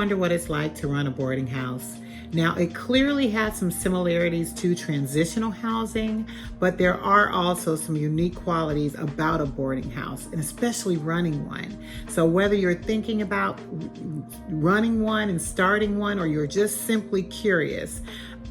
wonder what it's like to run a boarding house? Now, it clearly has some similarities to transitional housing, but there are also some unique qualities about a boarding house, and especially running one. So whether you're thinking about running one and starting one, or you're just simply curious,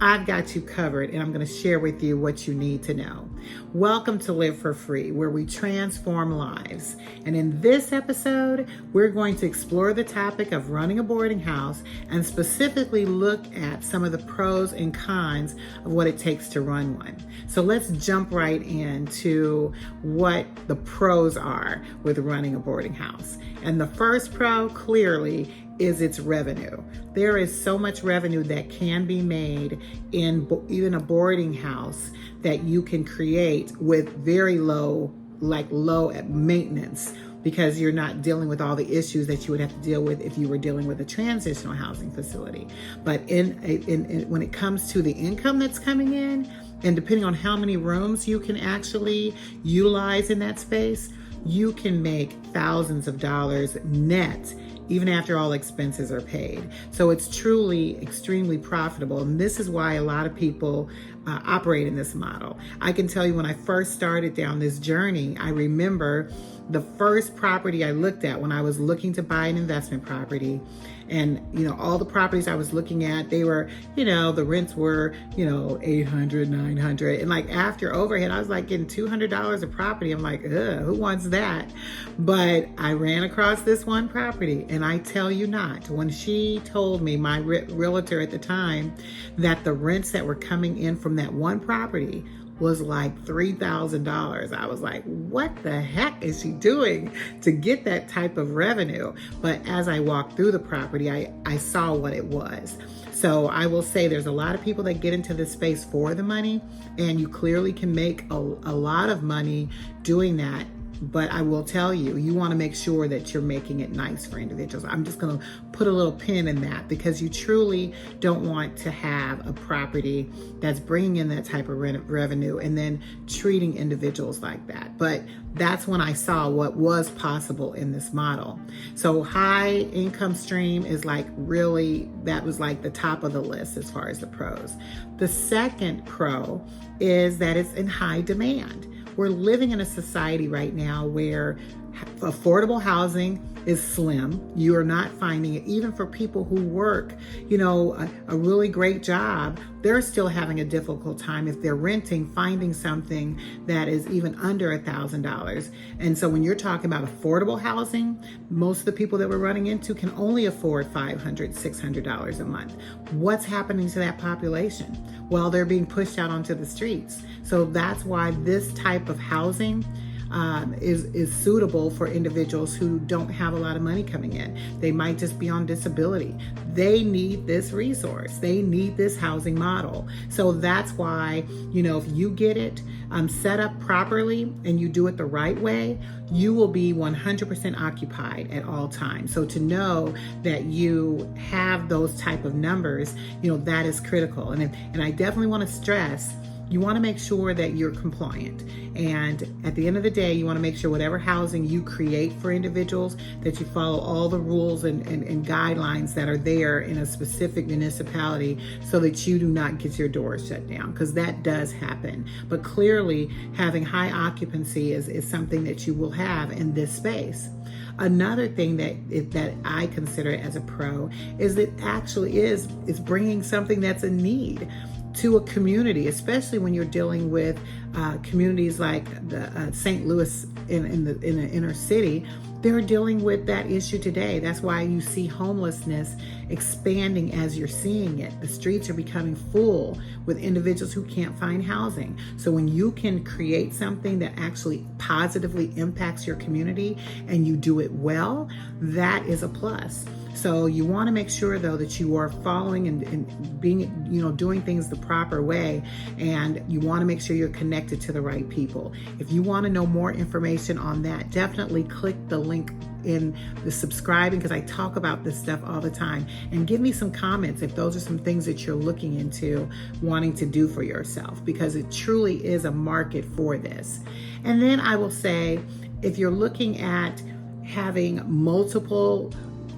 I've got you covered, and I'm going to share with you what you need to know. Welcome to Live for Free, where we transform lives. And in this episode, we're going to explore the topic of running a boarding house and specifically look at some of the pros and cons of what it takes to run one. So let's jump right into what the pros are with running a boarding house. And the first pro, clearly, is its revenue. There is so much revenue that can be made in even a boarding house that you can create with very low maintenance, because you're not dealing with all the issues that you would have to deal with if you were dealing with a transitional housing facility. But when it comes to the income that's coming in, and depending on how many rooms you can actually utilize in that space, you can make thousands of dollars net even after all expenses are paid. So it's truly extremely profitable. And this is why a lot of people operate in this model. I can tell you, when I first started down this journey, I remember the first property I looked at when I was looking to buy an investment property. And, all the properties I was looking at, they were, the rents were, $800, $900. And after overhead, I was getting $200 a property. I'm like, ugh, who wants that? But I ran across this one property, and I tell you not, when she told me, my realtor at the time, that the rents that were coming in from that one property was $3,000. I was like, what the heck is she doing to get that type of revenue? But as I walked through the property, I saw what it was. So I will say there's a lot of people that get into this space for the money, and you clearly can make a lot of money doing that. But I will tell you, you want to make sure that you're making it nice for individuals. I'm just going to put a little pin in that, because you truly don't want to have a property that's bringing in that type of revenue and then treating individuals like that. But that's when I saw what was possible in this model. So high income stream is that was the top of the list as far as the pros. The second pro is that it's in high demand. We're living in a society right now where affordable housing is slim. You are not finding it. Even for people who work, a really great job, they're still having a difficult time, if they're renting, finding something that is even under $1,000. And so when you're talking about affordable housing, most of the people that we're running into can only afford $500, $600 a month. What's happening to that population? Well, they're being pushed out onto the streets. So that's why this type of housing is suitable for individuals who don't have a lot of money coming in. They might just be on disability. They need this resource. They need this housing model. So that's why, if you get it set up properly and you do it the right way, you will be 100% occupied at all times. So to know that you have those type of numbers, that is critical. And I definitely want to stress, you want to make sure that you're compliant. And at the end of the day, you want to make sure whatever housing you create for individuals, that you follow all the rules and guidelines that are there in a specific municipality, so that you do not get your doors shut down, because that does happen. But clearly, having high occupancy is something that you will have in this space. Another thing that I consider as a pro is it actually is bringing something that's a need to a community, especially when you're dealing with communities like the St. Louis in the inner city. They're dealing with that issue today. That's why you see homelessness expanding as you're seeing it. The streets are becoming full with individuals who can't find housing. So when you can create something that actually positively impacts your community and you do it well, that is a plus. So you want to make sure, though, that you are following and being, doing things the proper way. And you want to make sure you're connected to the right people. If you want to know more information on that, definitely click the link in the subscribing, because I talk about this stuff all the time. And give me some comments if those are some things that you're looking into wanting to do for yourself, because it truly is a market for this. And then I will say, if you're looking at having multiple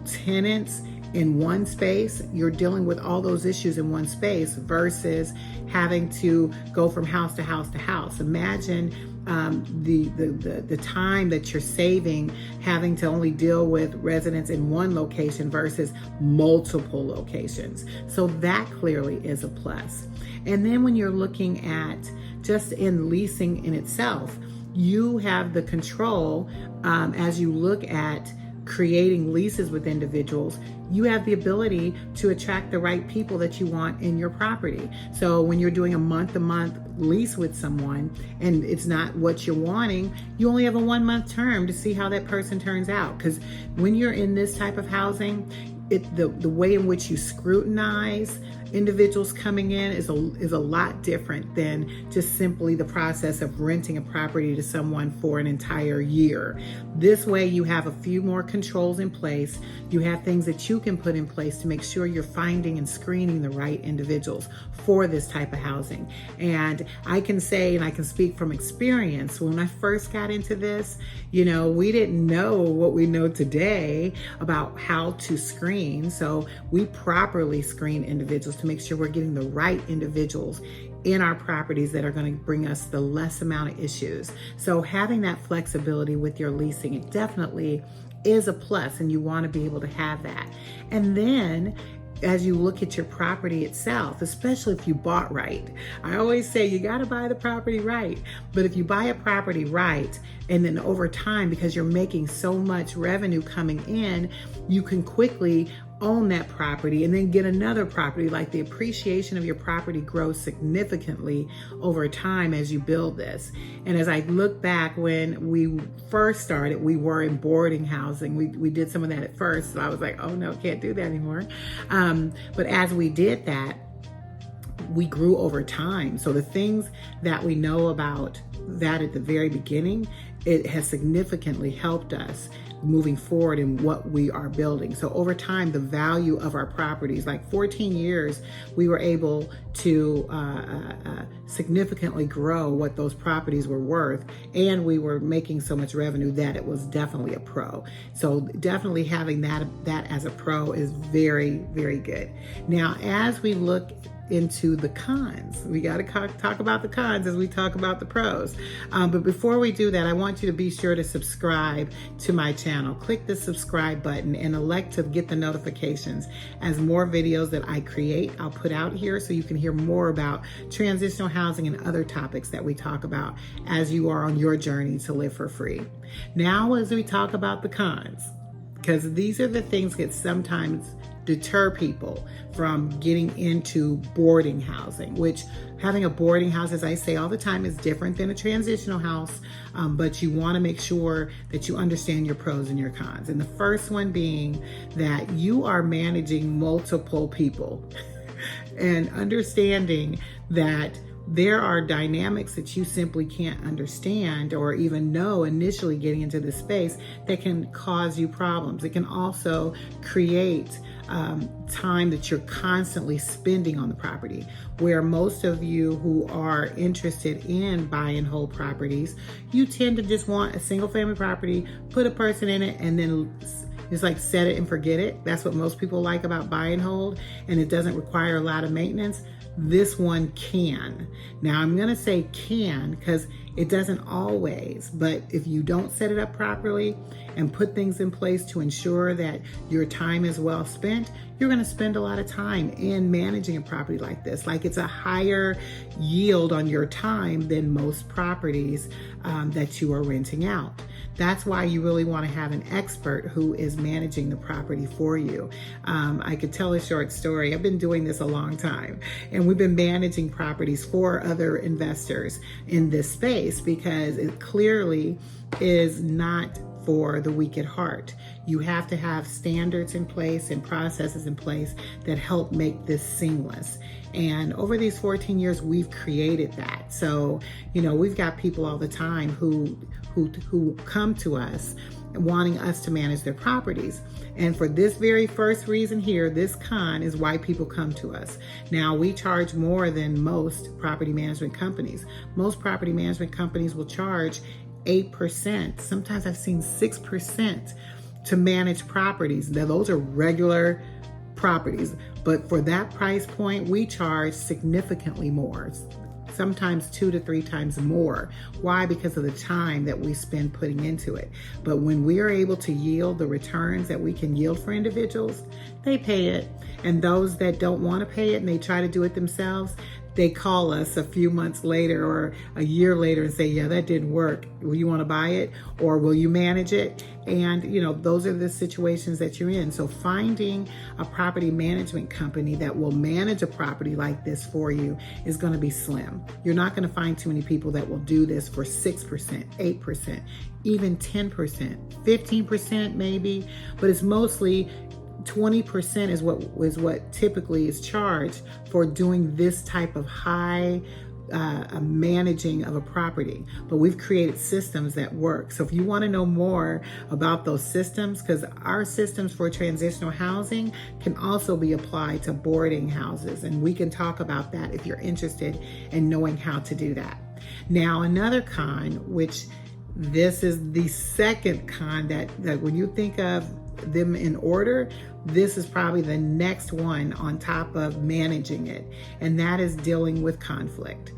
tenants in one space. You're dealing with all those issues in one space versus having to go from house to house to house. Imagine the time that you're saving having to only deal with residents in one location versus multiple locations. So that clearly is a plus. And then when you're looking at just in leasing in itself, you have the control as you look at creating leases with individuals. You have the ability to attract the right people that you want in your property. So when you're doing a month-to-month lease with someone and it's not what you're wanting, you only have a 1-month term to see how that person turns out. Because when you're in this type of housing, the way in which you scrutinize individuals coming in is a lot different than just simply the process of renting a property to someone for an entire year. This way you have a few more controls in place. You have things that you can put in place to make sure you're finding and screening the right individuals for this type of housing. And I can say, and I can speak from experience, when I first got into this, we didn't know what we know today about how to screen. So we properly screen individuals to make sure we're getting the right individuals in our properties that are going to bring us the less amount of issues. So having that flexibility with your leasing, it definitely is a plus, and you want to be able to have that. And then as you look at your property itself, especially if you bought right. I always say you got to buy the property right. But if you buy a property right, and then over time, because you're making so much revenue coming in, you can quickly own that property and then get another property. Like the appreciation of your property grows significantly over time as you build this. And as I look back, when we first started, we were in boarding housing. We did some of that at first. So I was like, oh no, can't do that anymore. But as we did that, we grew over time. So the things that we know about that at the very beginning, it has significantly helped us moving forward in what we are building. So over time, the value of our properties, like 14 years, we were able to significantly grow what those properties were worth. And we were making so much revenue that it was definitely a pro. So definitely having that as a pro is very, very good. Now, as we look into the cons, we got to talk about the cons as we talk about the pros. But before we do that, I want you to be sure to subscribe to my channel. Click the subscribe button and elect to get the notifications as more videos that I create, I'll put out here, so you can hear more about transitional housing and other topics that we talk about as you are on your journey to live for free. Now, as we talk about the cons, because these are the things that sometimes deter people from getting into boarding housing, which having a boarding house, as I say all the time, is different than a transitional house, but you want to make sure that you understand your pros and your cons. And the first one being that you are managing multiple people and understanding that there are dynamics that you simply can't understand or even know initially getting into this space that can cause you problems. It can also create time that you're constantly spending on the property, where most of you who are interested in buy and hold properties, you tend to just want a single family property, put a person in it, and then it's like set it and forget it. That's what most people like about buy and hold, and it doesn't require a lot of maintenance. This one can. Now I'm going to say can because it doesn't always, but if you don't set it up properly and put things in place to ensure that your time is well spent, you're going to spend a lot of time in managing a property like this. Like it's a higher yield on your time than most properties that you are renting out. That's why you really want to have an expert who is managing the property for you. I could tell a short story. I've been doing this a long time, and we've been managing properties for other investors in this space because it clearly is not for the weak at heart. You have to have standards in place and processes in place that help make this seamless. And over these 14 years, we've created that. So, we've got people all the time who come to us wanting us to manage their properties. And for this very first reason here, this con is why people come to us. Now, we charge more than most property management companies. Most property management companies will charge 8%. Sometimes I've seen 6% to manage properties. Now, those are regular properties. But for that price point, we charge significantly more, sometimes 2 to 3 times more. Why? Because of the time that we spend putting into it. But when we are able to yield the returns that we can yield for individuals, they pay it. And those that don't want to pay it and they try to do it themselves, they call us a few months later or a year later and say, yeah, that didn't work. Will you want to buy it, or will you manage it? And, those are the situations that you're in. So finding a property management company that will manage a property like this for you is going to be slim. You're not going to find too many people that will do this for 6%, 8%, even 10%, 15% maybe, but it's mostly 20% is what typically is charged for doing this type of high managing of a property. But we've created systems that work. So if you want to know more about those systems, because our systems for transitional housing can also be applied to boarding houses, and we can talk about that if you're interested in knowing how to do that. Now, another con, which this is the second con that when you think of them in order, this is probably the next one on top of managing it, and that is dealing with conflict.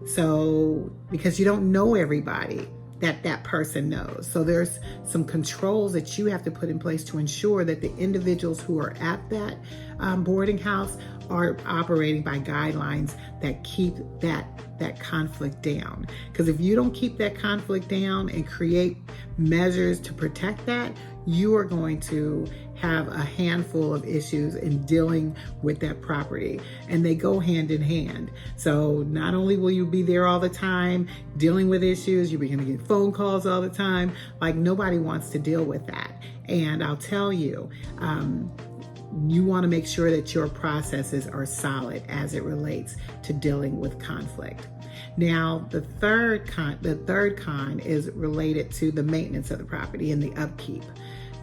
So because you don't know everybody that person knows, so there's some controls that you have to put in place to ensure that the individuals who are at that boarding house are operating by guidelines that keep that conflict down. Because if you don't keep that conflict down and create measures to protect that, you are going to have a handful of issues in dealing with that property, and they go hand in hand. So not only will you be there all the time dealing with issues, you're going to get phone calls all the time. Like, nobody wants to deal with that. And I'll tell you, you want to make sure that your processes are solid as it relates to dealing with conflict. Now, the third con is related to the maintenance of the property and the upkeep.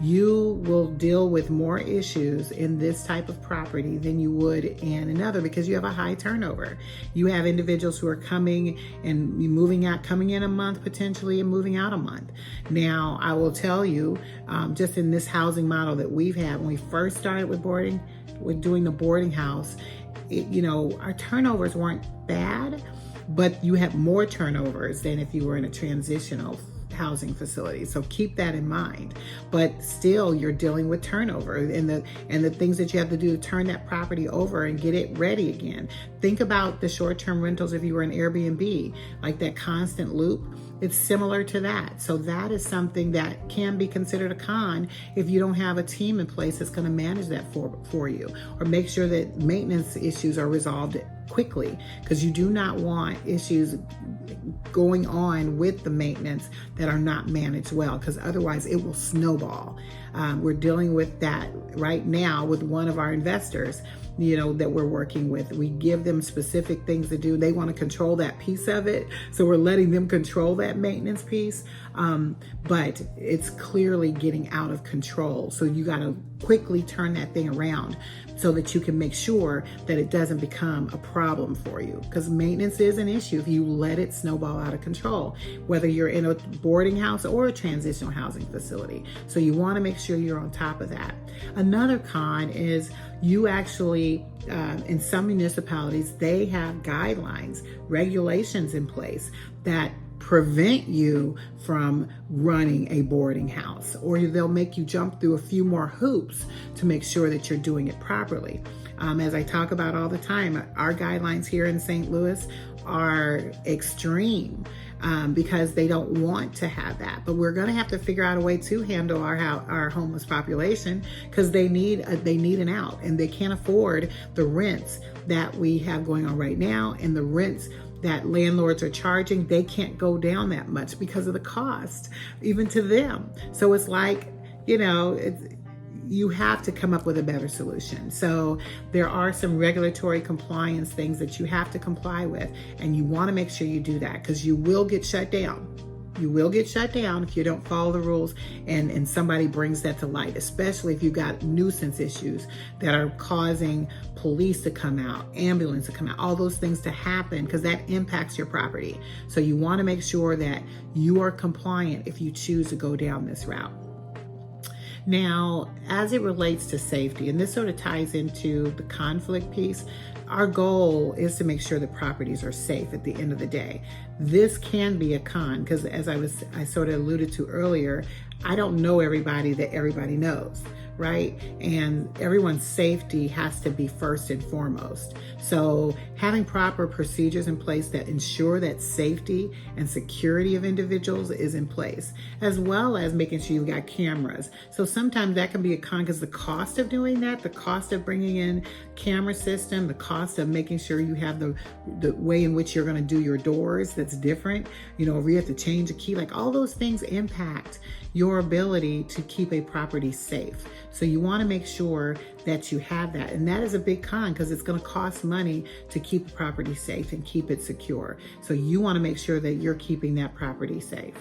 You will deal with more issues in this type of property than you would in another, because you have a high turnover. You have individuals who are coming and moving out, coming in a month potentially and moving out a month. Now, I will tell you, just in this housing model that we've had, when we first started with doing the boarding house, our turnovers weren't bad, but you have more turnovers than if you were in a transitional housing facility. So keep that in mind. But still, you're dealing with turnover and the things that you have to do to turn that property over and get it ready again. Think about the short-term rentals if you were in Airbnb, like that constant loop. It's similar to that. So that is something that can be considered a con if you don't have a team in place that's going to manage that for you, or make sure that maintenance issues are resolved quickly, because you do not want issues going on with the maintenance that are not managed well, because otherwise it will snowball. We're dealing with that right now with one of our investors, that we're working with. We give them specific things to do. They want to control that piece of it. So we're letting them control that maintenance piece. But it's clearly getting out of control. So you got to quickly turn that thing around so that you can make sure that it doesn't become a problem for you. Because maintenance is an issue if you let it snowball out of control, whether you're in a boarding house or a transitional housing facility. So you want to make sure you're on top of that. Another con is you actually, in some municipalities, they have guidelines, regulations in place that prevent you from running a boarding house, or they'll make you jump through a few more hoops to make sure that you're doing it properly. As I talk about all the time, our guidelines here in St. Louis are extreme because they don't want to have that. But we're going to have to figure out a way to handle our homeless population, because they need an out, and they can't afford the rents that we have going on right now, and the rents that landlords are charging, they can't go down that much because of the cost, even to them. So it's like, you have to come up with a better solution. So there are some regulatory compliance things that you have to comply with, and you want to make sure you do that, because you will get shut down. You will get shut down if you don't follow the rules and somebody brings that to light, especially if you've got nuisance issues that are causing police to come out, ambulance to come out, all those things to happen, because that impacts your property. So you want to make sure that you are compliant if you choose to go down this route. Now, as it relates to safety, and this sort of ties into the conflict piece, our goal is to make sure the properties are safe at the end of the day. This can be a con because, as I sort of alluded to earlier, I don't know everybody that everybody knows, right? And everyone's safety has to be first and foremost. So having proper procedures in place that ensure that safety and security of individuals is in place, as well as making sure you've got cameras. So sometimes that can be a con because the cost of doing that, the cost of bringing in camera system, the cost of making sure you have the way in which you're going to do your doors that's different, if you have to change a key, like all those things impact your ability to keep a property safe. So you want to make sure that you have that. And that is a big con because it's going to cost money to keep the property safe and keep it secure. So you want to make sure that you're keeping that property safe.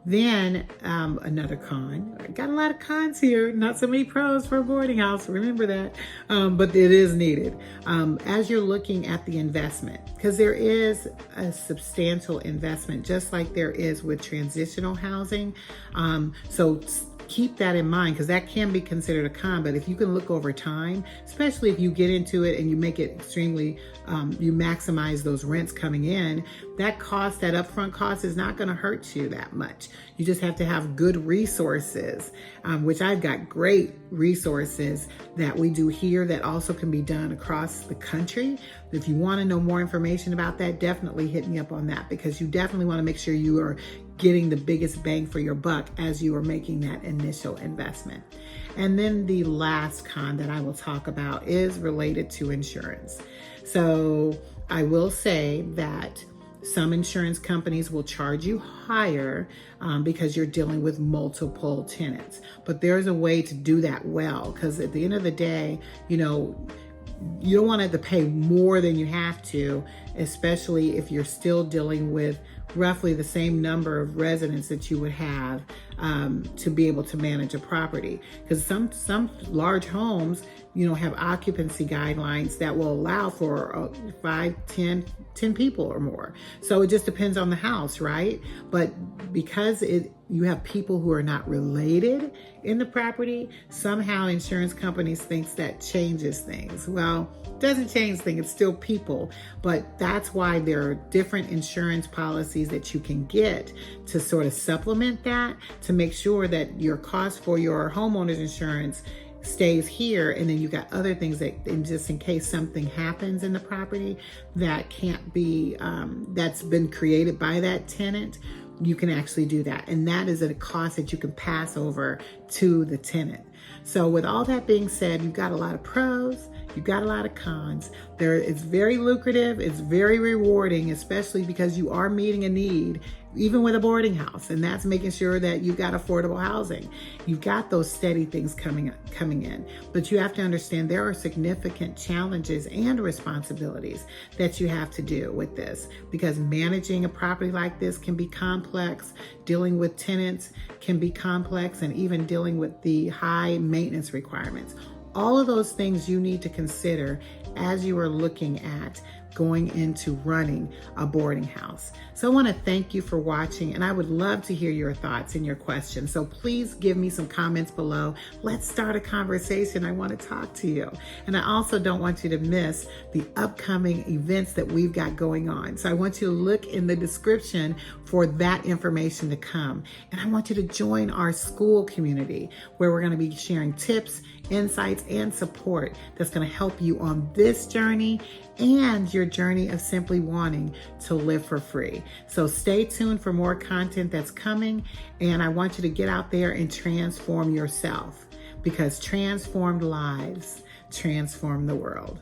Then another con, I got a lot of cons here, not so many pros for a boarding house, remember that, but it is needed. As you're looking at the investment, because there is a substantial investment, just like there is with transitional housing. So keep that in mind because that can be considered a con, but if you can look over time, especially if you get into it and you make it extremely, you maximize those rents coming in, that upfront cost is not going to hurt you that much. You just have to have good resources, which I've got great resources that we do here that also can be done across the country. If you want to know more information about that, definitely hit me up on that because you definitely want to make sure you are getting the biggest bang for your buck as you are making that initial investment. And then the last con that I will talk about is related to insurance. So I will say that some insurance companies will charge you higher because you're dealing with multiple tenants. But there's a way to do that well because at the end of the day, you don't want to pay more than you have to, especially if you're still dealing with roughly the same number of residents that you would have to be able to manage a property. Because some large homes, have occupancy guidelines that will allow for 5, 10 people or more. So it just depends on the house, right? But because you have people who are not related in the property, somehow insurance companies thinks that changes things. Well, it doesn't change things, it's still people. But that's why there are different insurance policies that you can get to sort of supplement that, to make sure that your cost for your homeowner's insurance stays here, and then you got other things that, just in case something happens in the property that can't be, that's been created by that tenant, you can actually do that. And that is at a cost that you can pass over to the tenant. So with all that being said, you've got a lot of pros, you've got a lot of cons. It's very lucrative, it's very rewarding, especially because you are meeting a need, even with a boarding house, and that's making sure that you've got affordable housing. You've got those steady things coming in, but you have to understand there are significant challenges and responsibilities that you have to do with this, because managing a property like this can be complex, dealing with tenants can be complex, and even dealing with the high maintenance requirements. All of those things you need to consider as you are looking at going into running a boarding house. So I want to thank you for watching, and I would love to hear your thoughts and your questions. So please give me some comments below. Let's start a conversation. I want to talk to you. And I also don't want you to miss the upcoming events that we've got going on. So I want you to look in the description for that information to come. And I want you to join our school community where we're going to be sharing tips, insights, and support that's going to help you on this journey and your journey of simply wanting to live for free. So stay tuned for more content that's coming, and I want you to get out there and transform yourself, because transformed lives transform the world.